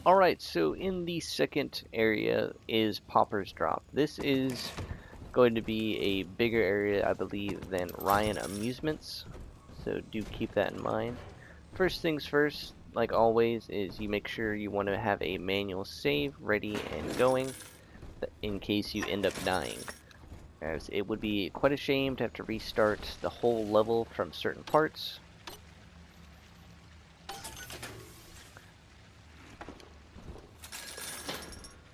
Alright, so in the second area is Pauper's Drop. This is going to be a bigger area, I believe, than Ryan Amusements, so do keep that in mind. First things first, like always, is you make sure you want to have a manual save ready and going in case you end up dying, as it would be quite a shame to have to restart the whole level from certain parts.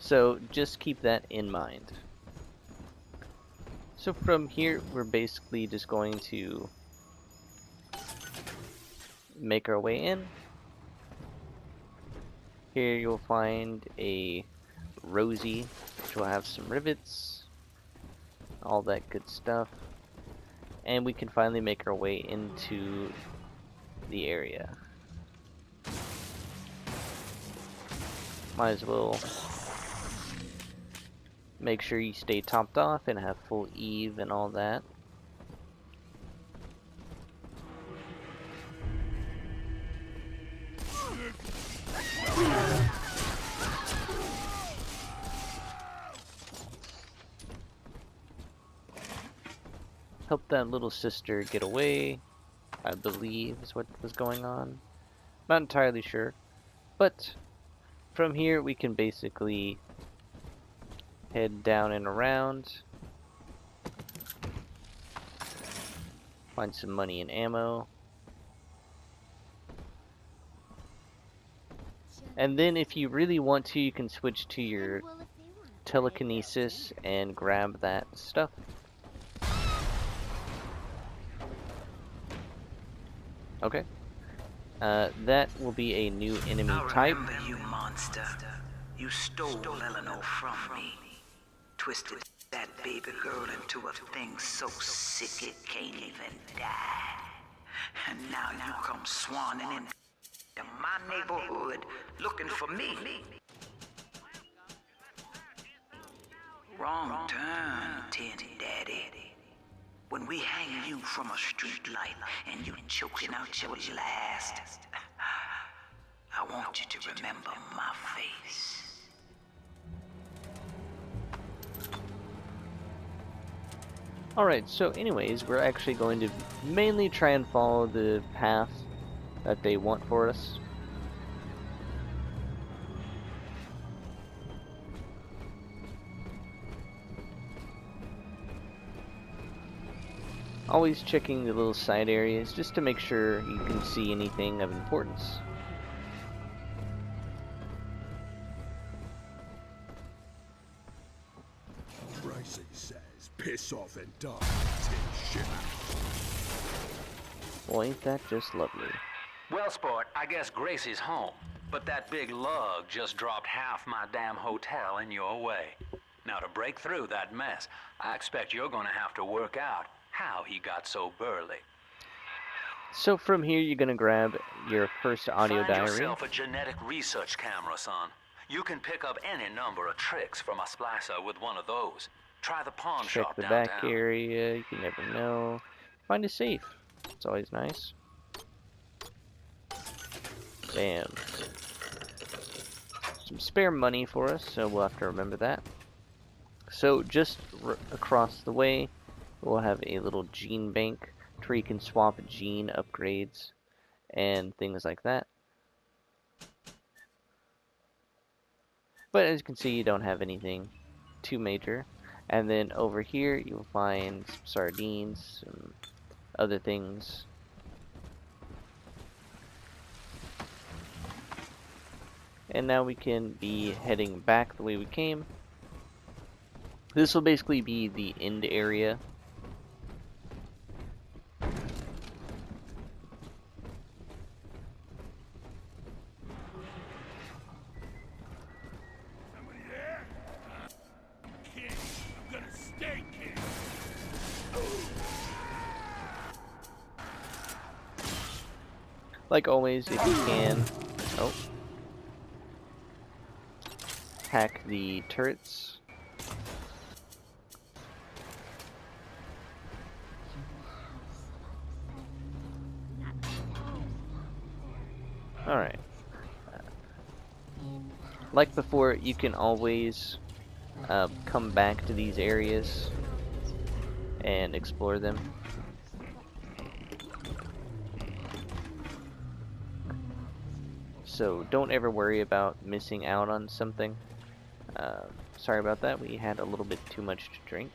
So just keep that in mind. So from here, we're basically just going to make our way in. Here you'll find a Rosie, which will have some rivets, all that good stuff. And we can finally make our way into the area. Might as well make sure you stay topped off and have full Eve and all that. Help that little sister get away, I believe is what was going on. Not entirely sure. But from here we can basically head down and around. Find some money and ammo. And then if you really want to, you can switch to your telekinesis and grab that stuff. Okay. That will be a new enemy type. I remember you, monster. You stole Eleanor from me. Twisted that baby girl into a thing so sick it can't even die. And now you come swanning into my neighborhood looking for me. Wrong turn, Tin Daddy. When we hang you from a street light and you choking out your last, I want you to remember my face. Alright, so anyways, we're actually going to mainly try and follow the path that they want for us. Always checking the little side areas just to make sure you can see anything of importance. Gracie says, piss off and die, tin shit. Well, ain't that just lovely? Well, sport, I guess Gracie's home. But that big lug just dropped half my damn hotel in your way. Now, to break through that mess, I expect you're gonna have to work out how he got so burly. So from here, you're gonna grab your first audio Find diary. yourself a genetic research camera, son. You can pick up any number of tricks from a splicer with one of those. Try the pawn Check shop the downtown. back area. You can never know. Find a safe. It's always nice. Bam. Some spare money for us, so we'll have to remember that. So just across the way, we'll have a little gene bank where you can swap gene upgrades and things like that. But as you can see, you don't have anything too major. And then over here, you'll find some sardines, some other things. And now we can be heading back the way we came. This will basically be the end area. Like always, if you can, hack the turrets. Alright. Like before, you can always come back to these areas and explore them. So don't ever worry about missing out on something. Sorry about that, we had a little bit too much to drink.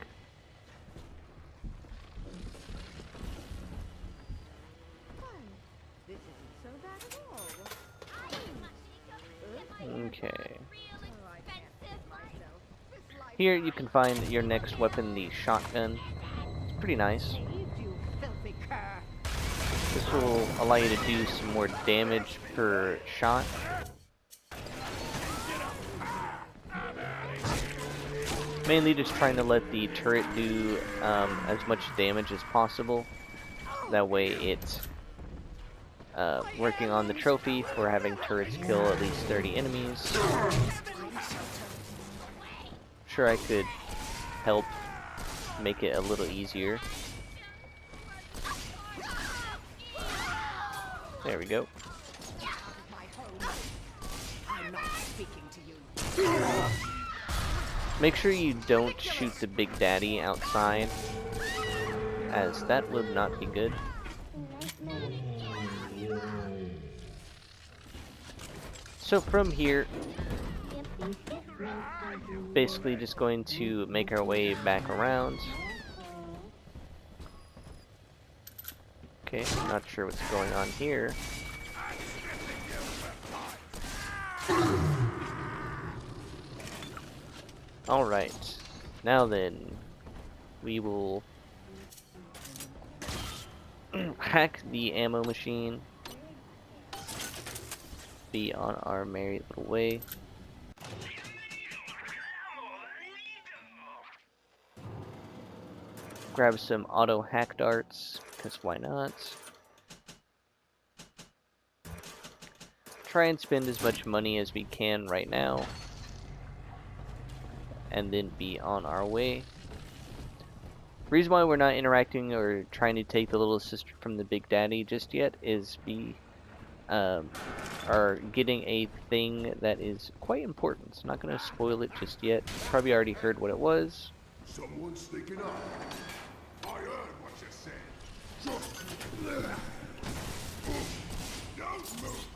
Okay. Here you can find your next weapon, the shotgun. It's pretty nice. This will allow you to do some more damage per shot. Mainly just trying to let the turret do as much damage as possible. That way it's working on the trophy for having turrets kill at least 30 enemies. Sure, I could help make it a little easier. There we go. Make sure you don't shoot the Big Daddy outside, as that would not be good. So from here, basically just going to make our way back around. Okay, I'm not sure what's going on here. Alright, now then, we will hack the ammo machine. Be on our merry little way. Grab some auto hack darts, because why not? Try and spend as much money as we can right now, and then be on our way. Reason why we're not interacting or trying to take the little sister from the Big Daddy just yet is we are getting a thing that is quite important. So not going to spoil it just yet. You probably already heard what it was. Someone's sneaking up. I heard what you said. Don't move.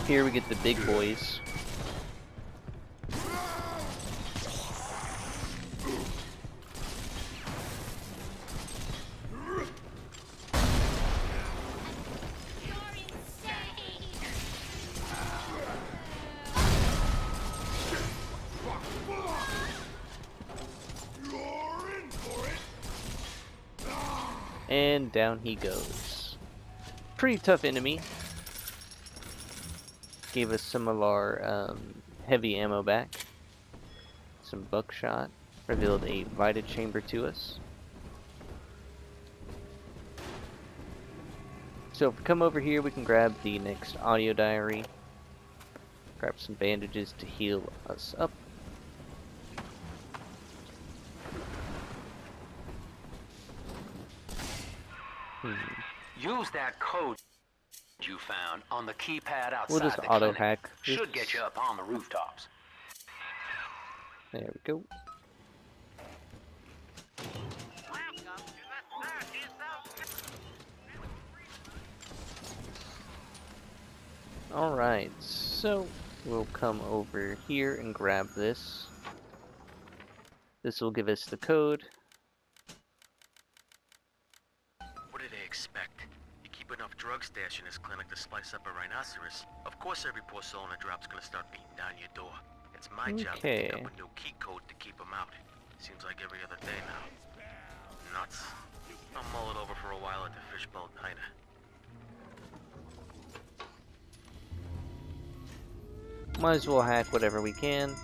Here we get the big boys. And down he goes. Pretty tough enemy. Gave us some of our heavy ammo back. Some buckshot. Revealed a Vita chamber to us. So if we come over here, we can grab the next audio diary. Grab some bandages to heal us up. Use that code you found on the keypad outside We'll just the auto clinic. hack. Should get you up on the rooftops. There we go. Alright, so we'll come over here and grab this. This will give us the code. What do they expect? You keep enough drug stash in this clinic to slice up a rhinoceros. Of course every poor soul in the drop's gonna start beating down your door. It's my job to pick up a new key code to keep them out. Seems like every other day now. Nuts. I'll mull it over for a while at the fishbowl diner. Might as well hack whatever we can.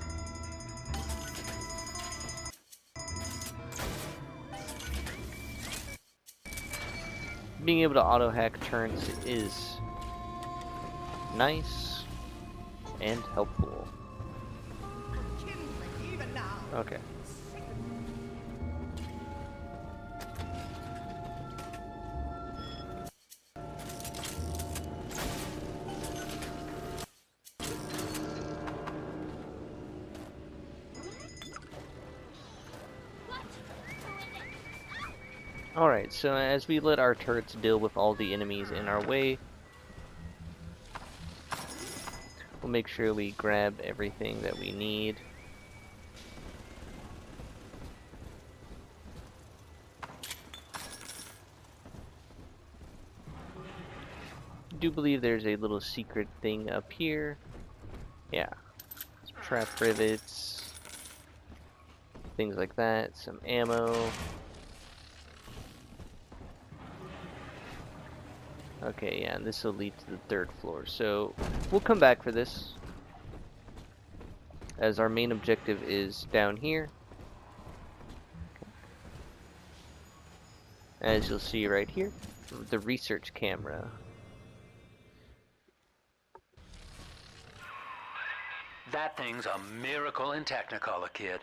Being able to auto hack turns is nice and helpful. Okay. Alright, so as we let our turrets deal with all the enemies in our way, we'll make sure we grab everything that we need. I do believe there's a little secret thing up here. Yeah. Some trap rivets. Things like that. Some ammo. Okay, yeah, and this will lead to the 3rd floor. So, we'll come back for this, as our main objective is down here. As you'll see right here, the research camera. That thing's a miracle in Technicolor, kid.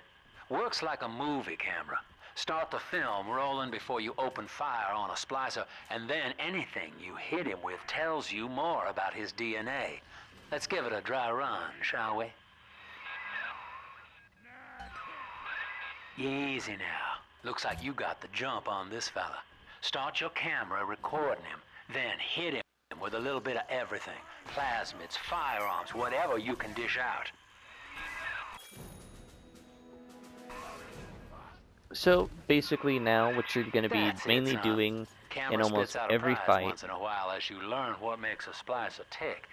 Works like a movie camera. Start the film rolling before you open fire on a splicer, and then anything you hit him with tells you more about his DNA. Let's give it a dry run, shall we? Easy now. Looks like you got the jump on this fella. Start your camera recording him, then hit him with a little bit of everything. Plasmids, firearms, whatever you can dish out. So basically now what you're going to be That's mainly it, son. doing Camera in almost spits out a every prize fight. once in a while as you learn what makes a splicer tick.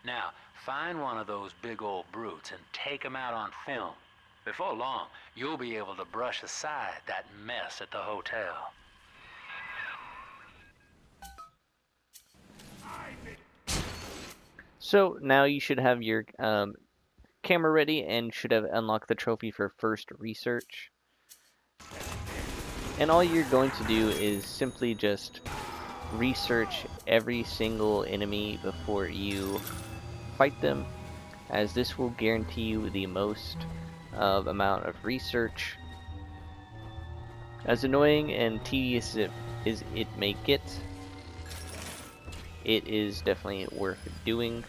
Now, find one of those big old brutes and take him out on film. Before long, you'll be able to brush aside that mess at the hotel. So now you should have your camera ready and should have unlocked the trophy for first research. And all you're going to do is simply just research every single enemy before you fight them, as this will guarantee you the most amount of research. As annoying and tedious as it may get, it is definitely worth doing.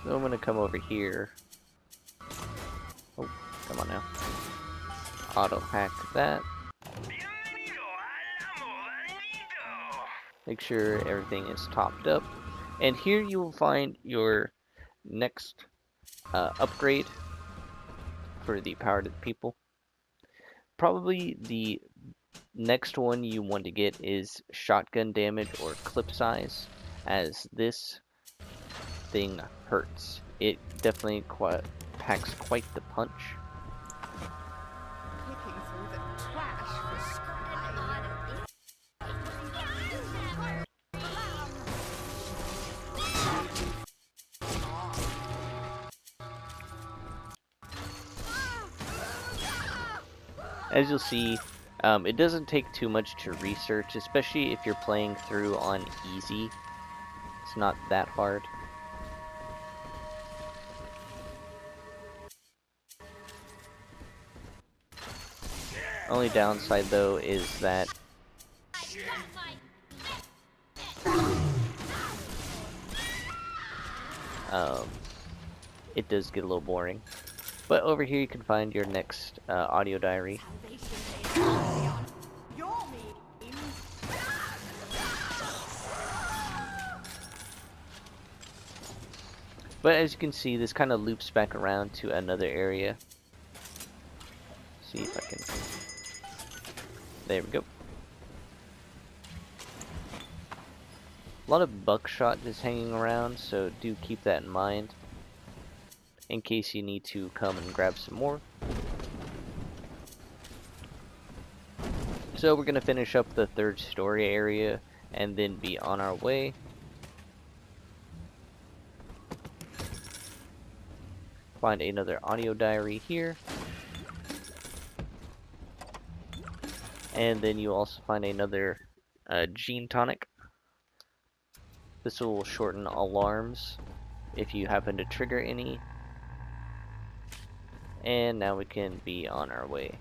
So I'm going to come over here. Oh, come on now. Auto hack that. Make sure everything is topped up. And here you will find your next upgrade for the power to the people. Probably the next one you want to get is shotgun damage or clip size, as this thing hurts. It definitely packs quite the punch. As you'll see, it doesn't take too much to research, especially if you're playing through on easy. It's not that hard. Only downside though is that it does get a little boring. But over here you can find your next audio diary. But as you can see, this kind of loops back around to another area. See if I can... There we go. A lot of buckshot is hanging around, so do keep that in mind, in case you need to come and grab some more. So we're going to finish up the 3rd story area and then be on our way. Find another audio diary here. And then you also find another gene tonic. This will shorten alarms if you happen to trigger any. And now we can be on our way.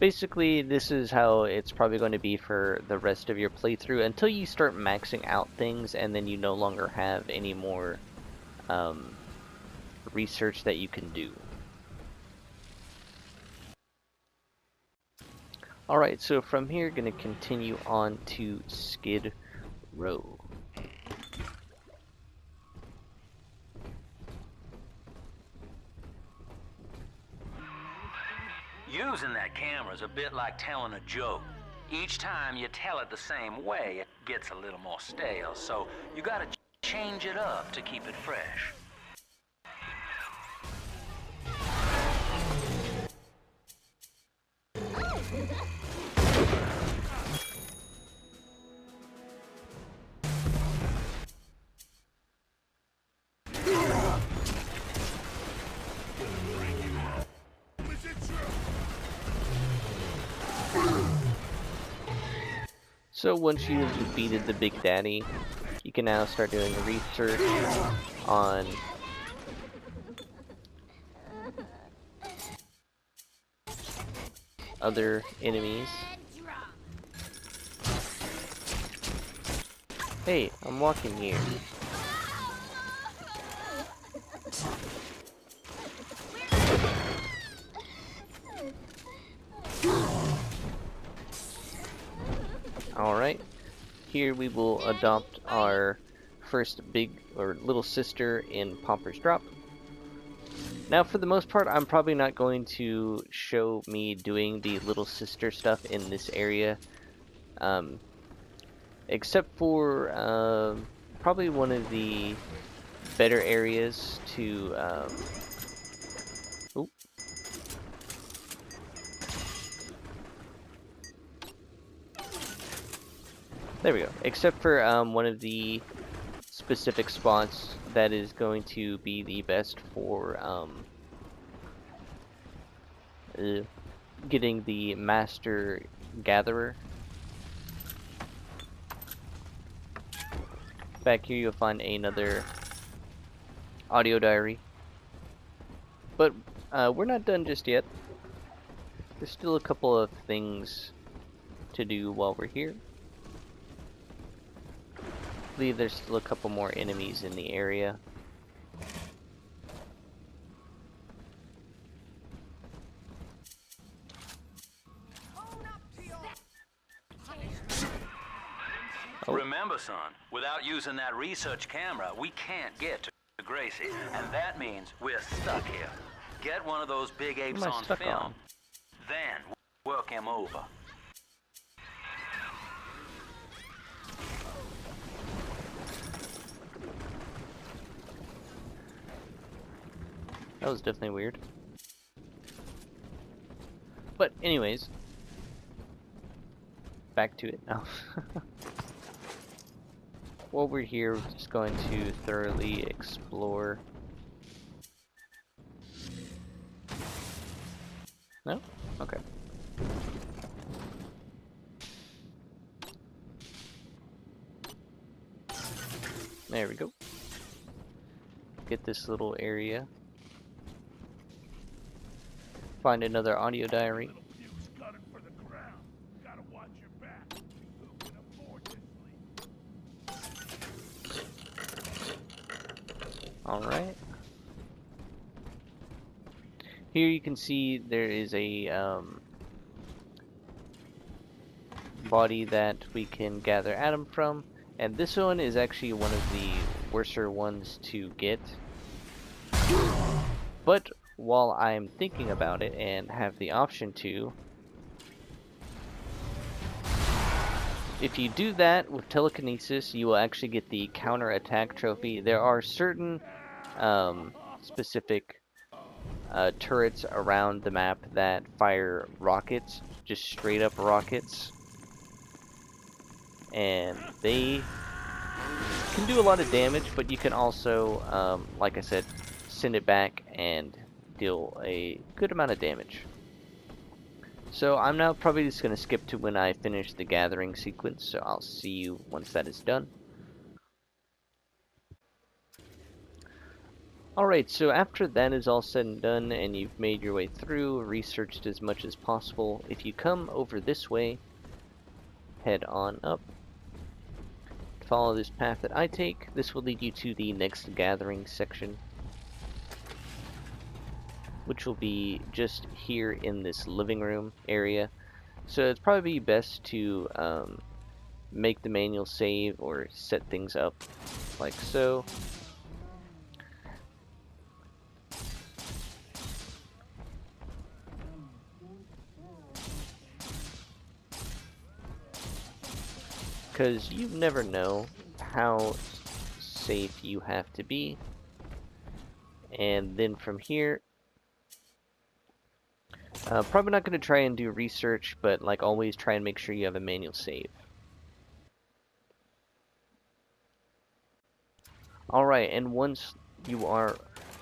basically, this is how it's probably going to be for the rest of your playthrough until you start maxing out things and then you no longer have any more research that you can do. Alright, so from here, going to continue on to Skid Row. Using that camera is a bit like telling a joke. Each time you tell it the same way, it gets a little more stale, so you gotta change it up to keep it fresh. So once you've defeated the Big Daddy, you can now start doing research on other enemies. Hey, I'm walking here. Alright, here we will adopt our first big or little sister in Paupers Drop. Now for the most part, I'm probably not going to show me doing the little sister stuff in this area. Except for probably one of the better areas to there we go. Except for one of the specific spots that is going to be the best for getting the Master Gatherer. Back here you'll find another audio diary. But we're not done just yet. There's still a couple of things to do while we're here. I believe there's still a couple more enemies in the area. Oh. Remember, son, without using that research camera, we can't get to Gracie, and that means we're stuck here. Get one of those big apes on film, then work him over. That was definitely weird. But anyways, back to it now. While we're here, we're just going to thoroughly explore. No? Okay. There we go. Get this little area. Find another audio diary. Alright. Here you can see there is a body that we can gather Adam from, and this one is actually one of the worser ones to get. But while I'm thinking about it and have the option to, if you do that with telekinesis, you will actually get the counter-attack trophy. There are certain specific turrets around the map that fire rockets, just straight up rockets, and they can do a lot of damage, but you can also, like I said, send it back and deal a good amount of damage. So I'm now probably just going to skip to when I finish the gathering sequence, so I'll see you once that is done. Alright, so after that is all said and done and you've made your way through, researched as much as possible, if you come over this way, head on up, follow this path that I take, this will lead you to the next gathering section, which will be just here in this living room area. So it's probably best to make the manual save or set things up like so. Because you never know how safe you have to be. And then from here, probably not going to try and do research, but like always try and make sure you have a manual save. Alright, and once you are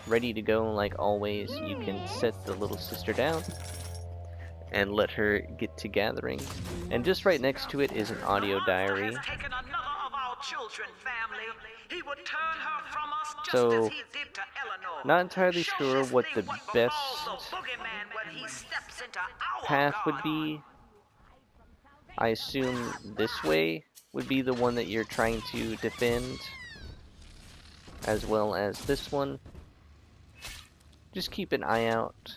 ready to go, like always, you can set the little sister down and let her get to gathering. And just right next to it is an audio diary. So, not entirely sure what the best path would be. I assume this way would be the one that you're trying to defend, as well as this one. Just keep an eye out.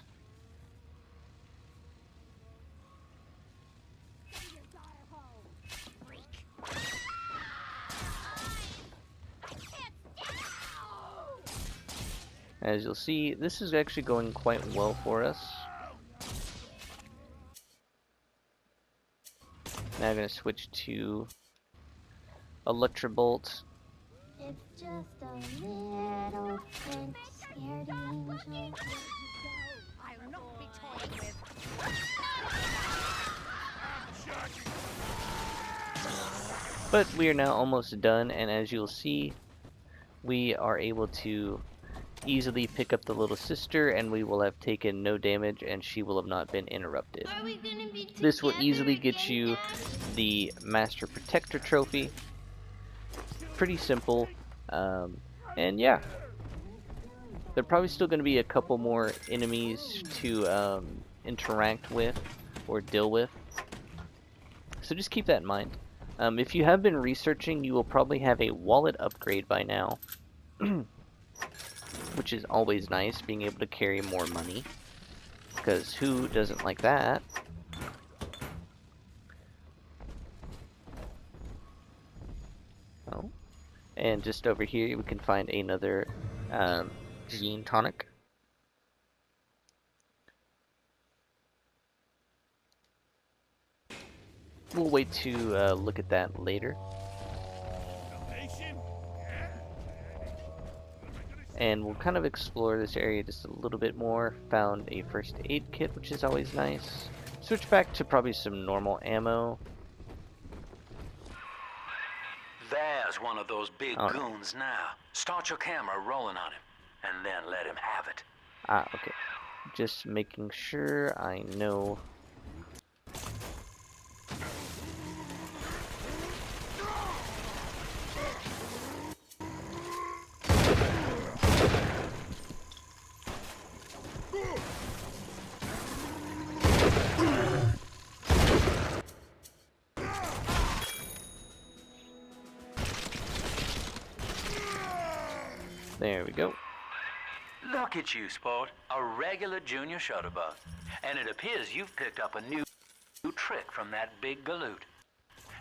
As you'll see, this is actually going quite well for us. Now I'm going to switch to Electrobolt. It's just a little French scaredy angel. I'll not be toyed with. But we are now almost done, and as you'll see, we are able to easily pick up the little sister, and we will have taken no damage, and she will have not been interrupted. This will easily get you the Master Protector trophy. Pretty simple, and yeah. There are probably still going to be a couple more enemies to interact with or deal with, so just keep that in mind. If you have been researching, you will probably have a wallet upgrade by now. Which is always nice, being able to carry more money, because who doesn't like that? Oh, and just over here we can find another gene tonic. We'll wait to look at that later. And we'll kind of explore this area just a little bit more. Found a first aid kit, which is always nice. Switch back to probably some normal ammo. There's one of those big goons now. Start your camera rolling on him, and then let him have it. Ah, okay. Just making sure I know. There we go. Look at you, sport. A regular junior shutterbug. And it appears you've picked up a new trick from that big galoot.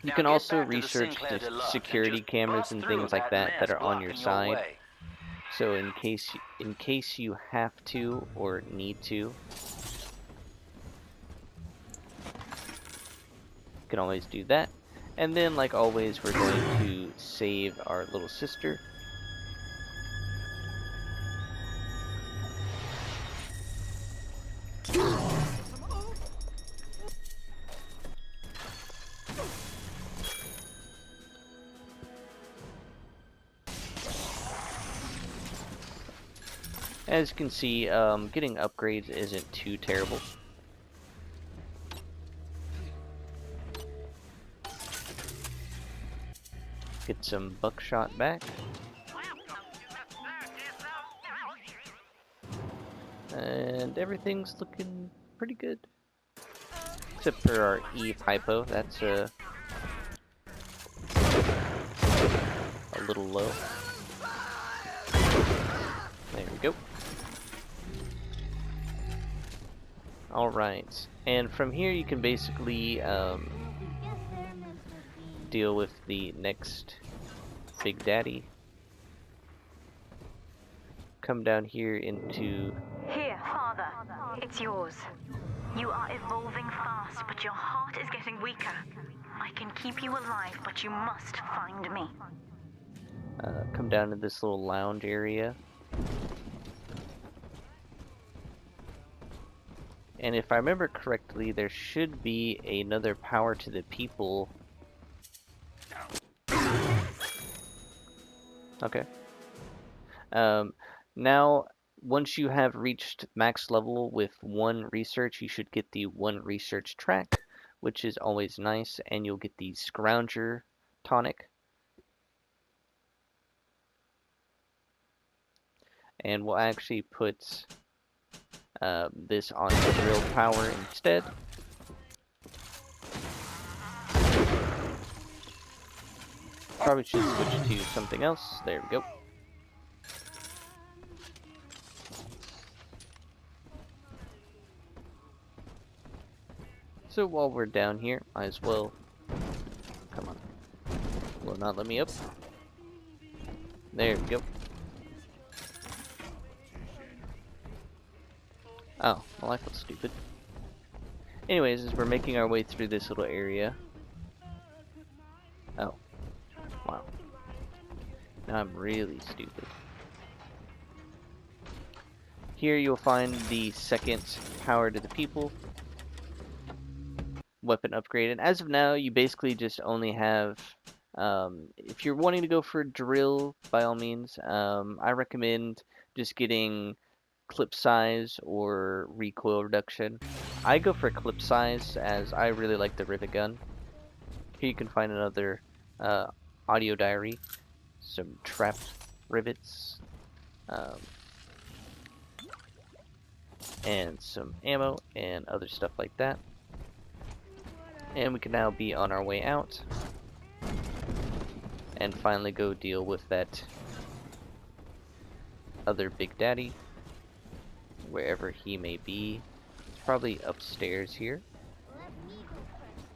You can also research the security cameras and things like that that are on your side. So in case you have to or need to, you can always do that. And then, like always, we're going to save our little sister. As you can see, getting upgrades isn't too terrible. Get some buckshot back. And everything's looking pretty good. Except for our Eve hypo, that's a little low. There we go. Alright, and from here you can basically deal with the next Big Daddy. Come down here into... Here, Father. It's yours. You are evolving fast, but your heart is getting weaker. I can keep you alive, but you must find me. Come down to this little lounge area. And if I remember correctly, there should be another power to the people. Okay. Now, once you have reached max level with 1 research, you should get the 1 research track, which is always nice, and you'll get the Scrounger tonic. And we'll actually put this on drill power instead. Probably should switch to something else. There we go. So while we're down here, might as well... Come on. Will not let me up. There we go. Oh, well I feel stupid. Anyways, as we're making our way through this little area... Oh. Wow. Now I'm really stupid. Here you'll find the second power to the people. Weapon upgrade. And as of now, you basically just only have... if you're wanting to go for drill, by all means, I recommend just getting clip size or recoil reduction. I go for clip size as I really like the rivet gun. Here you can find another audio diary, some trapped rivets, and some ammo and other stuff like that. And we can now be on our way out and finally go deal with that other Big Daddy, wherever he may be. It's probably upstairs here. Let me go first,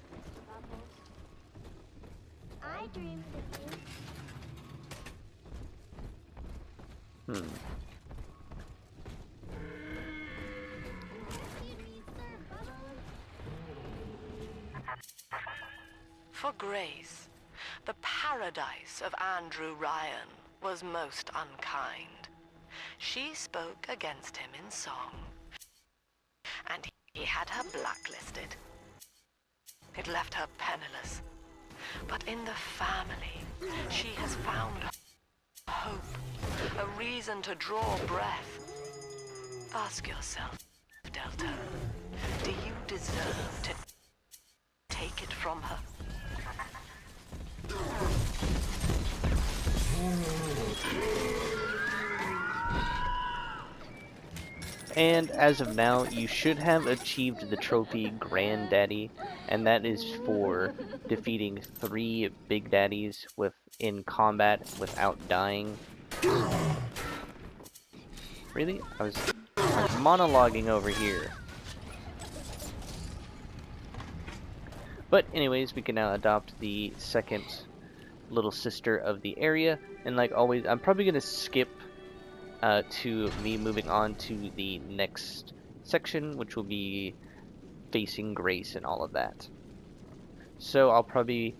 Bubbles. I dreamed of you. Excuse me, sir, Bubbles. For Grace, the paradise of Andrew Ryan was most unkind. She spoke against him in song, and he had her blacklisted. It left her penniless. But in the family, she has found hope, a reason to draw breath. Ask yourself, Delta, do you deserve to take it from her? And as of now, you should have achieved the trophy Granddaddy, and that is for defeating 3 Big Daddies in combat without dying. Really? I was monologuing over here. But anyways, we can now adopt the second little sister of the area, and like always, I'm probably going to skip to me moving on to the next section, which will be facing Grace and all of that. So I'll probably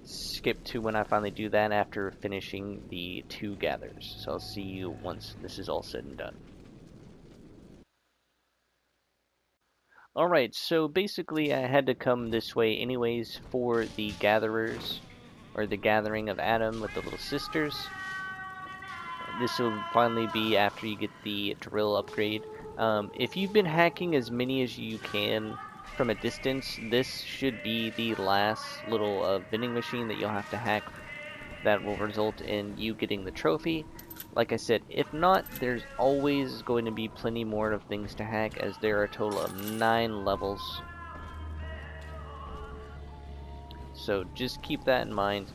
skip to when I finally do that after finishing the 2 gathers. So I'll see you once this is all said and done. Alright, so basically I had to come this way anyways for the gatherers, or the gathering of Adam with the little sisters. This will finally be after you get the drill upgrade. If you've been hacking as many as you can from a distance, this should be the last little vending machine that you'll have to hack that will result in you getting the trophy. Like I said, if not, there's always going to be plenty more of things to hack, as there are a total of 9 levels. So just keep that in mind.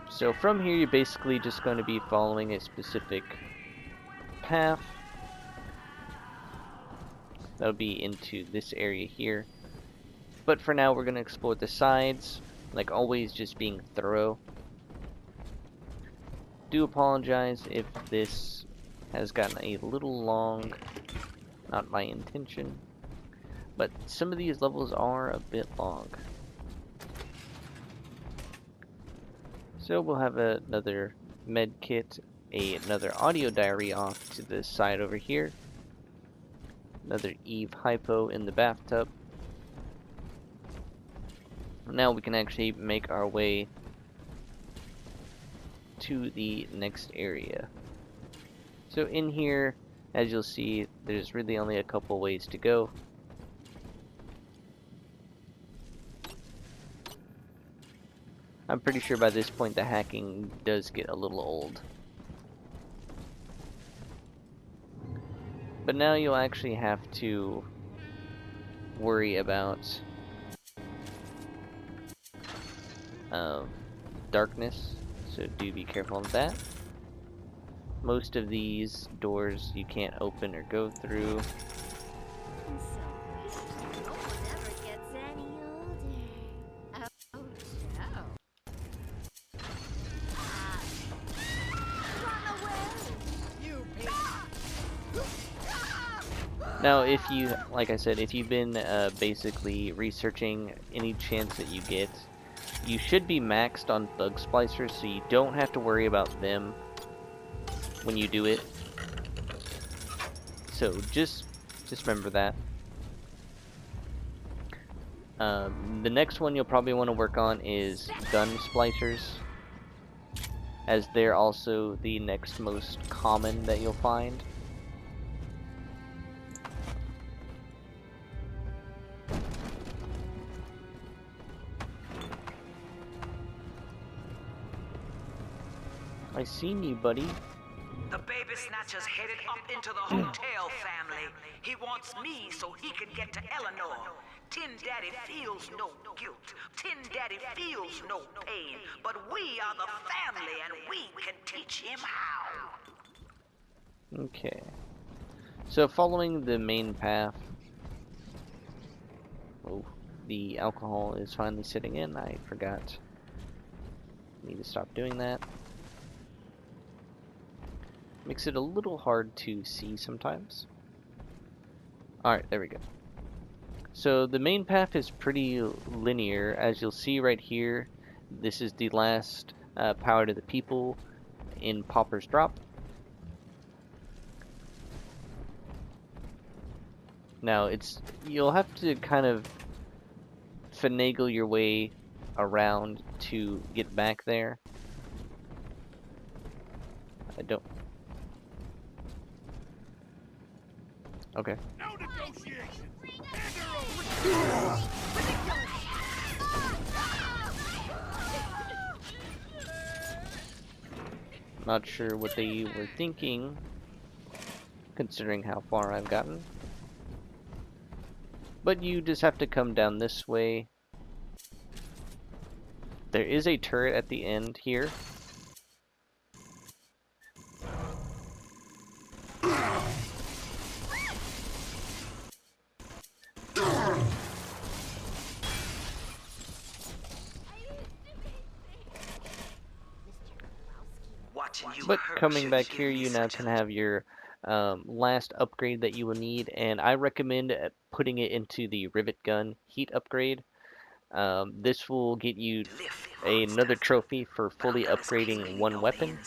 So from here, you're basically just going to be following a specific path. That'll be into this area here. But for now, we're going to explore the sides. Like always, just being thorough. Do apologize if this has gotten a little long. Not my intention. But some of these levels are a bit long. So we'll have another med kit, another audio diary off to the side over here. Another Eve hypo in the bathtub. Now we can actually make our way to the next area. So in here, as you'll see, there's really only a couple ways to go. I'm pretty sure by this point the hacking does get a little old. But now you'll actually have to worry about darkness, so do be careful of that. Most of these doors you can't open or go through. Now, if you, like I said, if you've been basically researching any chance that you get, you should be maxed on thug splicers, so you don't have to worry about them when you do it. So just remember that. The next one you'll probably want to work on is gun splicers, as they're also the next most common that you'll find. I seen you, buddy. The baby snatcher's headed up into the hotel family. He wants me so he can get to Eleanor. Tin Daddy feels no guilt. Tin Daddy feels no pain. But we are the family and we can teach him how. Okay. So following the main path. Oh, the alcohol is finally sitting in. I forgot. Need to stop doing that. Makes it a little hard to see sometimes. Alright, there we go. So the main path is pretty linear, as you'll see right here. This is the last power to the people in Pauper's Drop. Now you'll have to kind of finagle your way around to get back there. Okay. No negotiation. Not sure what they were thinking, considering how far I've gotten. But you just have to come down this way. There is a turret at the end here. But coming back here, you now can have your last upgrade that you will need, and I recommend putting it into the rivet gun heat upgrade. This will get you another trophy for fully upgrading one weapon.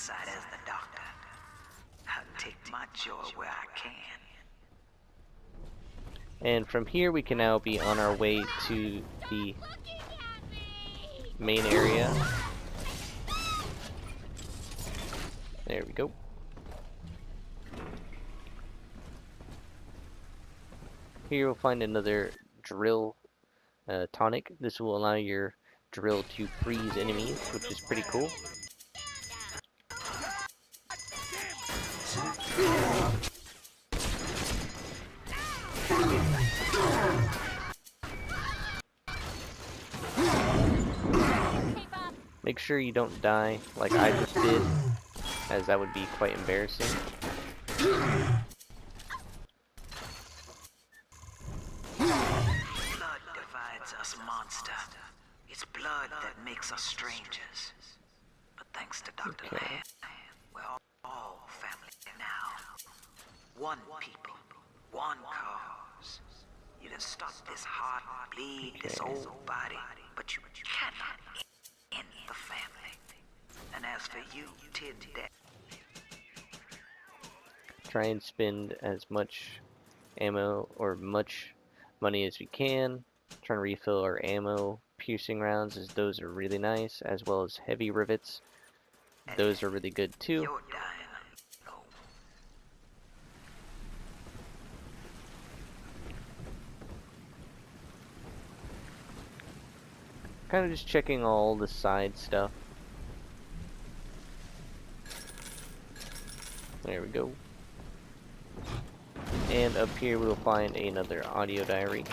And from here we can now be on our way to the main area. There we go. Here you'll find another drill tonic. This will allow your drill to freeze enemies, which is pretty cool. Make sure you don't die like I just did, as that would be quite embarrassing. Blood divides us, monster. It's blood that makes us strangers. But thanks to Dr. Lamb, we're all family now. One people, one cause. You can stop this heart bleed, this old body, but you cannot end the family. And as for you, Tid, Try and spend as much ammo or much money as we can. Trying to refill our ammo, piercing rounds, as those are really nice, as well as heavy rivets. Those are really good too. you're dying alone. Kind of just checking all the side stuff. There we go. And up here we'll find another audio diary.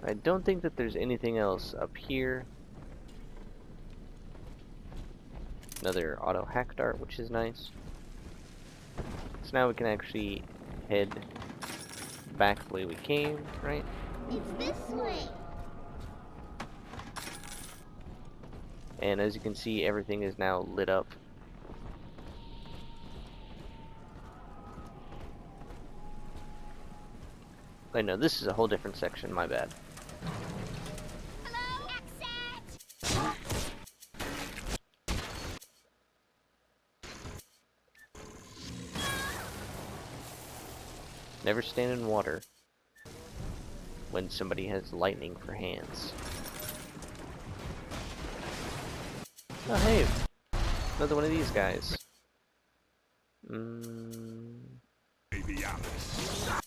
I don't think that there's anything else up here. Another auto hack dart, which is nice. So now we can actually head back the way we came, right? It's this way. And as you can see, everything is now lit up. Wait, no, this is a whole different section, my bad. Hello? Exit! Never stand in water when somebody has lightning for hands. Oh, hey! Another one of these guys. Baby Alice.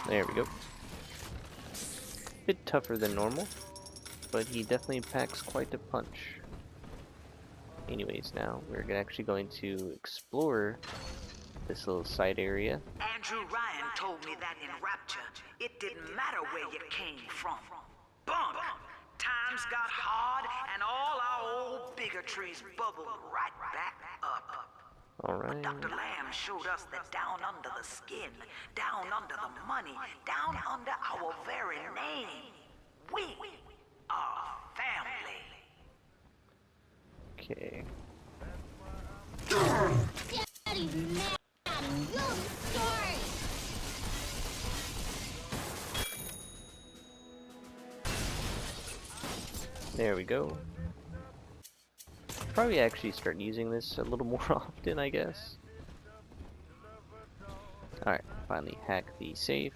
There we go. Bit tougher than normal, but he definitely packs quite a punch. Anyways, now we're actually going to explore this little side area. Andrew Ryan told me that in Rapture, it didn't matter where you came from. Bump! Times got hard and all our old bigotries bubbled right back up. Alright. Dr. Lamb showed us that down under the skin, down under the money, down under our very name, we are family. Okay. Daddy's mad and you'll start! There we go. Probably actually start using this a little more often, I guess. Alright, finally hack the safe.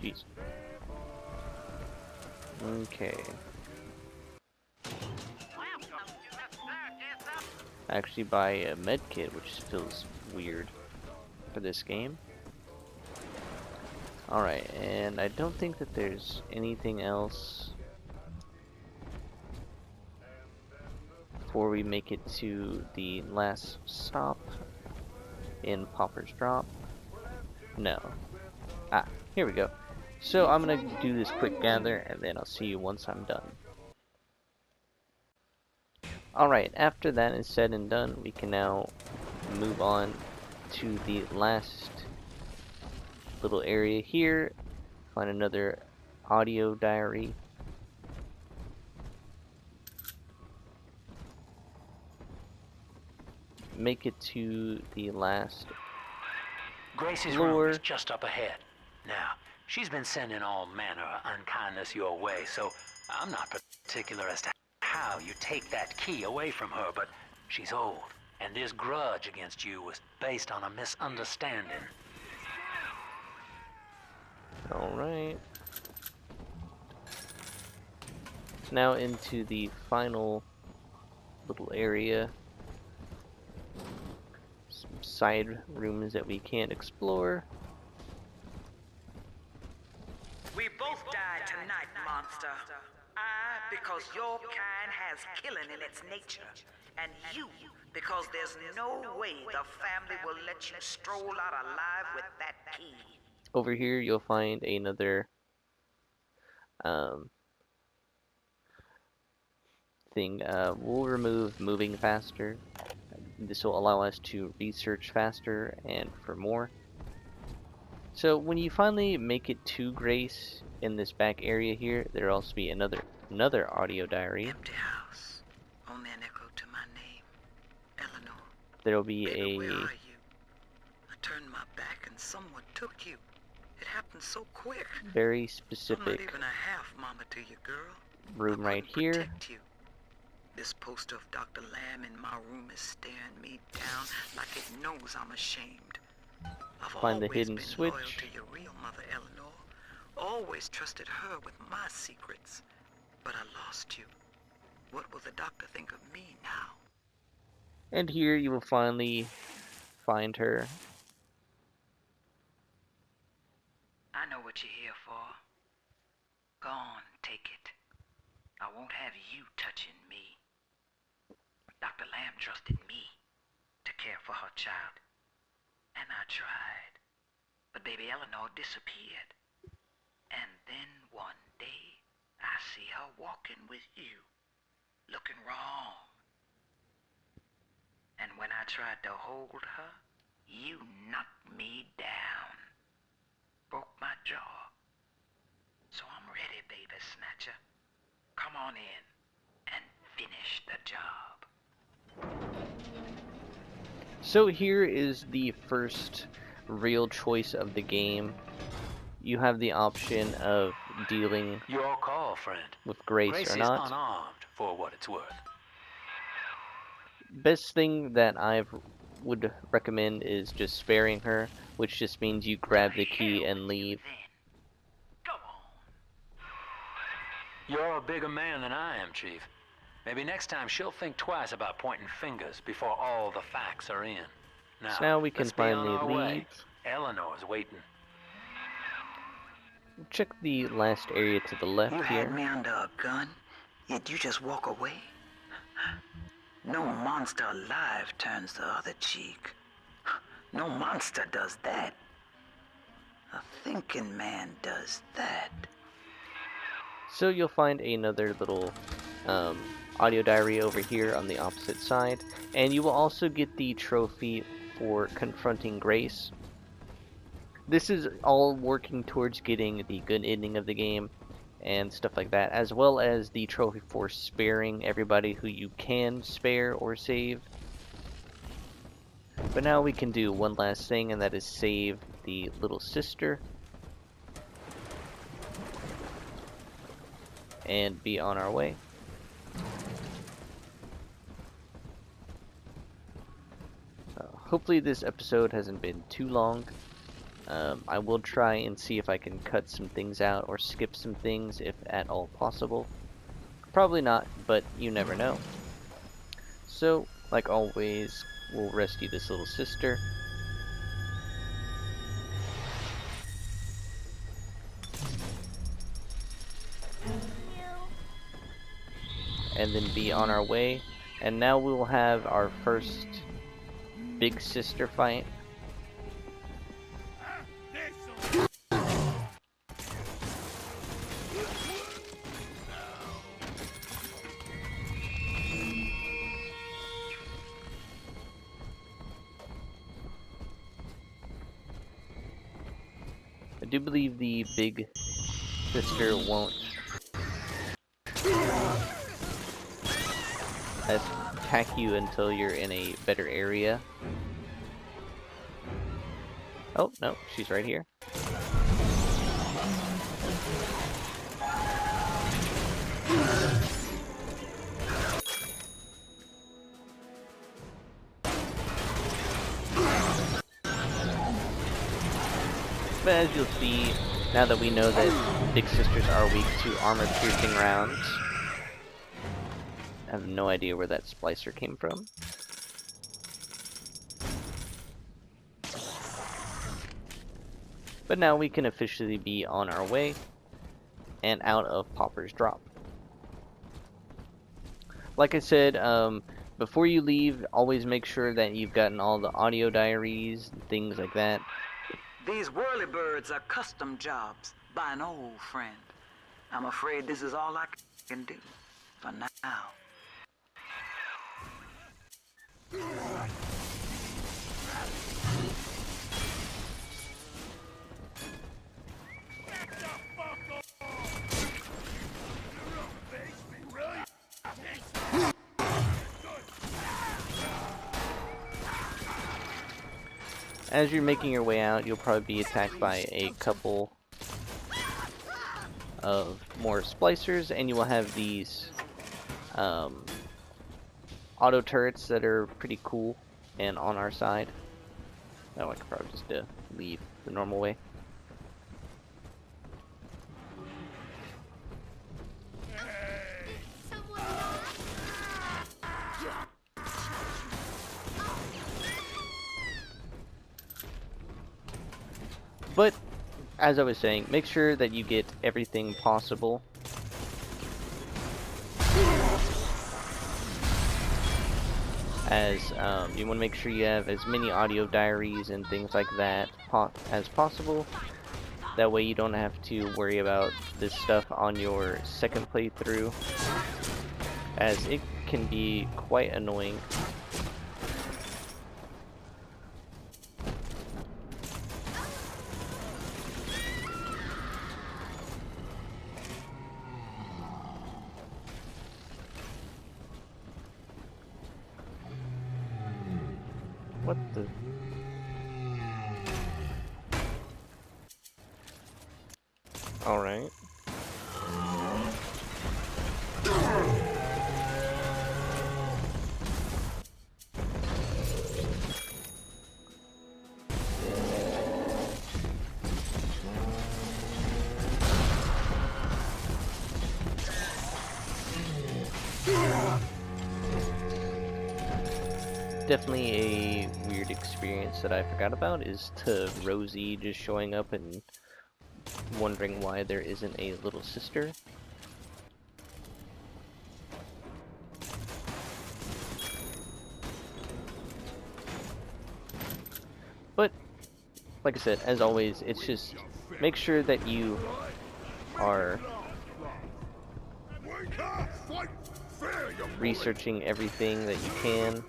Jeez. Okay. Actually buy a med kit, which feels weird for this game. Alright, and I don't think that there's anything else before we make it to the last stop in Pauper's Drop. No. Ah, here we go. So I'm gonna do this quick gather and then I'll see you once I'm done. Alright, after that is said and done, we can now move on to the last little area here. Find another audio diary. Make it to the last Gracie's floor. room is just up ahead. Now, she's been sending all manner of unkindness your way, so I'm not particular as to how you take that key away from her, but she's old, And this grudge against you was based on a misunderstanding. Alright. Now into the final little area. Some side rooms that we can't explore. We both died tonight, monster. I, because your kind has killing in its nature. And you, because there's no way the family will let you stroll out alive with that key. Over here you'll find another thing. We'll remove moving faster. This will allow us to research faster and for more. So when you finally make it to Grace in this back area here, there'll also be another audio diary. Empty house. Only an echo to my name. Eleanor. There'll be Baby, where a are you? I turned my back and someone took you. It happened so quick. very I'm not specific even a half mama to you, girl. room I right couldn't here. protect you. This poster of Dr. Lamb in my room is staring me down like it knows I'm ashamed. I've Find the always hidden been switch. loyal to your real mother, Eleanor. Always trusted her with my secrets. But I lost you. What will the doctor think of me now? And here you will finally find her. I know what you're here for. Go on, take it. I won't have you touching me. Dr. Lamb trusted me to care for her child. And I tried. But baby Eleanor disappeared. And then one day, I see her walking with you. Looking wrong. And when I tried to hold her, you knocked me down. Broke my jaw. So I'm ready, baby snatcher. Come on in and finish the job. So here is the first real choice of the game. You have the option of dealing Your call, friend. with Grace Grace or is not. unarmed, for what it's worth. Best thing that I would recommend is just sparing her, which just means you grab the key and leave. Go on. You're a bigger man than I am, Chief. Maybe next time she'll think twice about pointing fingers before all the facts are in. So now we can let's be on finally our leave. way. Eleanor's waiting. Check the last area to the left You here. had me under a gun, yet you just walk away? No monster alive turns the other cheek. No monster does that. A thinking man does that. So you'll find another little audio diary over here on the opposite side, and you will also get the trophy for confronting Grace. This is all working towards getting the good ending of the game and stuff like that, as well as the trophy for sparing everybody who you can spare or save. But now we can do one last thing, and that is save the little sister and be on our way. Hopefully this episode hasn't been too long. I will try and see if I can cut some things out or skip some things if at all possible. Probably not, but you never know. So, like always, we'll rescue this little sister. And then be on our way. And now we will have our first big sister fight. I do believe the big sister won't attack you until you're in a better area. Oh, no, she's right here. But as you'll see, now that we know that Big Sisters are weak to armor-piercing rounds, I have no idea where that splicer came from. But now we can officially be on our way and out of Pauper's Drop. Like I said, before you leave, always make sure that you've gotten all the audio diaries and things like that. These whirlybirds are custom jobs by an old friend. I'm afraid this is all I can do for now. As you're making your way out, you'll probably be attacked by a couple of more splicers, and you will have these auto turrets that are pretty cool and on our side. Oh, I could probably just leave the normal way. But, as I was saying, make sure that you get everything possible. As you want to make sure you have as many audio diaries and things like that as possible. That way you don't have to worry about this stuff on your second playthrough, as it can be quite annoying. What the? Alright. Definitely a weird experience that I forgot about is to Rosie just showing up and wondering why there isn't a little sister. But, like I said, as always, it's just make sure that you are researching everything that you can.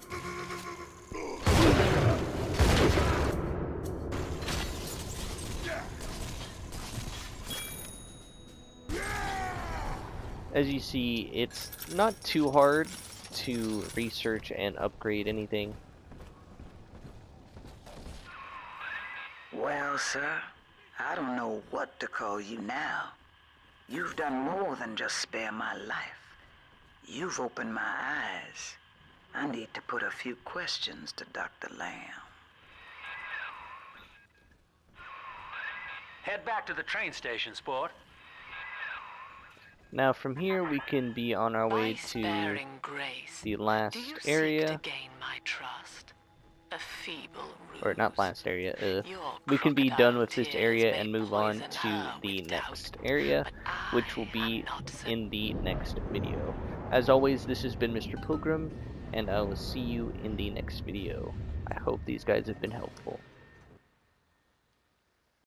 As you see, it's not too hard to research and upgrade anything. Well, sir, I don't know what to call you now. You've done more than just spare my life. You've opened my eyes. I need to put a few questions to Dr. Lamb. Head back to the train station, sport. Now from here we can be on our way to the last area. To gain my trust? A feeble ruse. Or not last area. We can be done with this area and move on to the next area, which will be in the next video. As always, this has been Mr. Pilgrim, and I will see you in the next video. I hope these guys have been helpful.